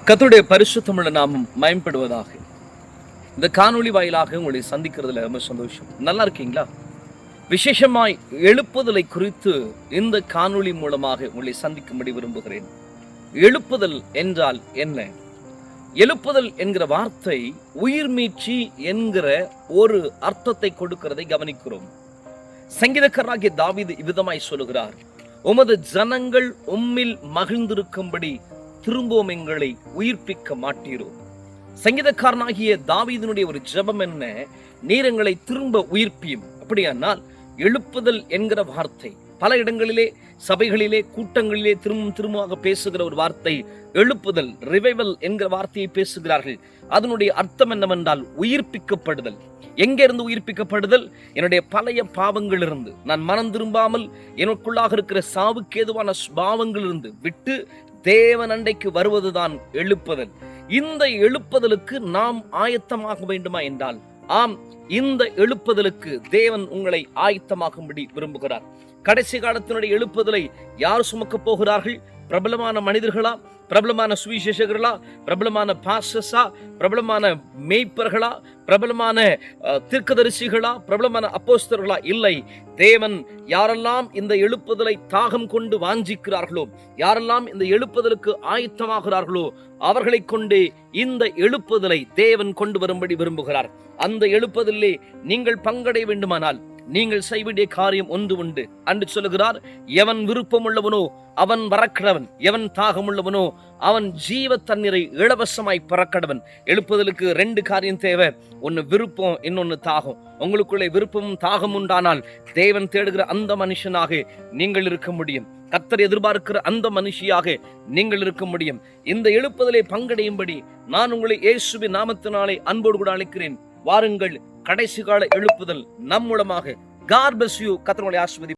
கர்த்தருடைய பரிசுத்தமுள்ள நாமம் மயம்படுவதாக. இந்த காணொளி வாயிலாக உங்களை சந்திக்கிறதுல ரொம்ப சந்தோஷம். நல்லா இருக்கீங்களா? விசேஷமாய் எழுப்புதலை குறித்து இந்த காணொளி மூலமாக உங்களை சந்திக்கும்படி விரும்புகிறேன். எழுப்புதல் என்றால் என்ன? எழுப்புதல் என்கிற வார்த்தை உயிர் மீட்சி என்கிற ஒரு அர்த்தத்தை கொடுக்கிறதை கவனிக்கிறோம். சங்கீதக்காரனாகிய தாவீது இவ்விதமாய் சொல்லுகிறார், உமது ஜனங்கள் உம்மில் மகிழ்ந்திருக்கும்படி திரும்பவும் எங்களை உயிர்ப்பிக்க மாட்டீரோ. சங்கீதக்காரனாகிய தாவீதினுடைய ஒரு ஜெபம் என்ன? நீர் எங்களை திரும்ப உயிர்ப்பியும். அப்படியானால் எழுப்புதல் என்கிற வார்த்தை பல இடங்களிலே, சபைகளிலே, கூட்டங்களிலே திரும்பமாக பேசுகிற ஒரு வார்த்தை எழுப்புதல், ரிவைவல் என்கிற வார்த்தையை பேசுகிறார்கள். அதனுடைய அர்த்தம் என்னவென்றால் உயிர்ப்பிக்கப்படுதல். எங்கிருந்து உயிர்ப்பிக்கப்படுதல்? என்னுடைய பழைய பாவங்களிலிருந்து நான் மனம் திரும்பாமல் எனக்குள்ளாக இருக்கிற சாவுக்கு ஏதுவான பாவங்களிலிருந்து விட்டு தேவன் அண்டைக்கு வருவதுதான் எழுப்புதல். இந்த எழுப்புதலுக்கு நாம் ஆயத்தமாக வேண்டுமா என்றால், ஆம், இந்த எழுப்புதலுக்கு தேவன் உங்களை ஆயத்தமாகும்படி விரும்புகிறார். கடைசி காலத்தினுடைய எழுப்புதலை யார் சுமக்க போகிறார்கள்? பிரபலமான மனிதர்களா? பிரபலமான சுவிசேஷகர்களா? பிரபலமான பாஸ்டர்ஸா? பிரபலமான மேய்ப்பர்களா? பிரபலமான தீர்க்கதரிசிகளா? பிரபலமான அப்போஸ்தலர்களா? இல்லை. தேவன் யாரெல்லாம் இந்த எழுப்புதலை தாகம் கொண்டு வாஞ்சிக்கிறார்களோ, யாரெல்லாம் இந்த எழுப்புதலுக்கு ஆயத்தமாகிறார்களோ, அவர்களை கொண்டே இந்த எழுப்புதலை தேவன் கொண்டு வரும்படி விரும்புகிறார். அந்த எழுப்புதலே நீங்கள் பங்கடைய வேண்டுமானால் நீங்கள் செய்ய வேண்டிய காரியம் ஒன்று உண்டு. அன்று சொல்லுகிறார், எவன் விருப்பம் உள்ளவனோ அவன் வரக்கடவன், எவன் தாகம் உள்ளவனோ அவன் ஜீவ தண்ணீரை இலவசமாய் பறக்கடவன். எழுப்புதலுக்கு ரெண்டு காரியம் தேவை. ஒன்னு விருப்பம், இன்னொன்னு தாகம். உங்களுக்குள்ளே விருப்பமும் தாகம் உண்டானால் தேவன் தேடுகிற அந்த மனுஷனாக நீங்கள் இருக்க முடியும். கர்த்தர் எதிர்பார்க்கிற அந்த மனுஷியாக நீங்கள் இருக்க முடியும். இந்த எழுப்புதலை பங்கடையும்படி நான் உங்களை இயேசுவின் நாமத்தினாலே அன்போடு கூட அழைக்கிறேன். வாருங்கள், கடைசி கால எழுப்புதல் நம் மூலமாக. God bless you. கர்த்தர் உங்களை ஆசீர்வதிப்பார்.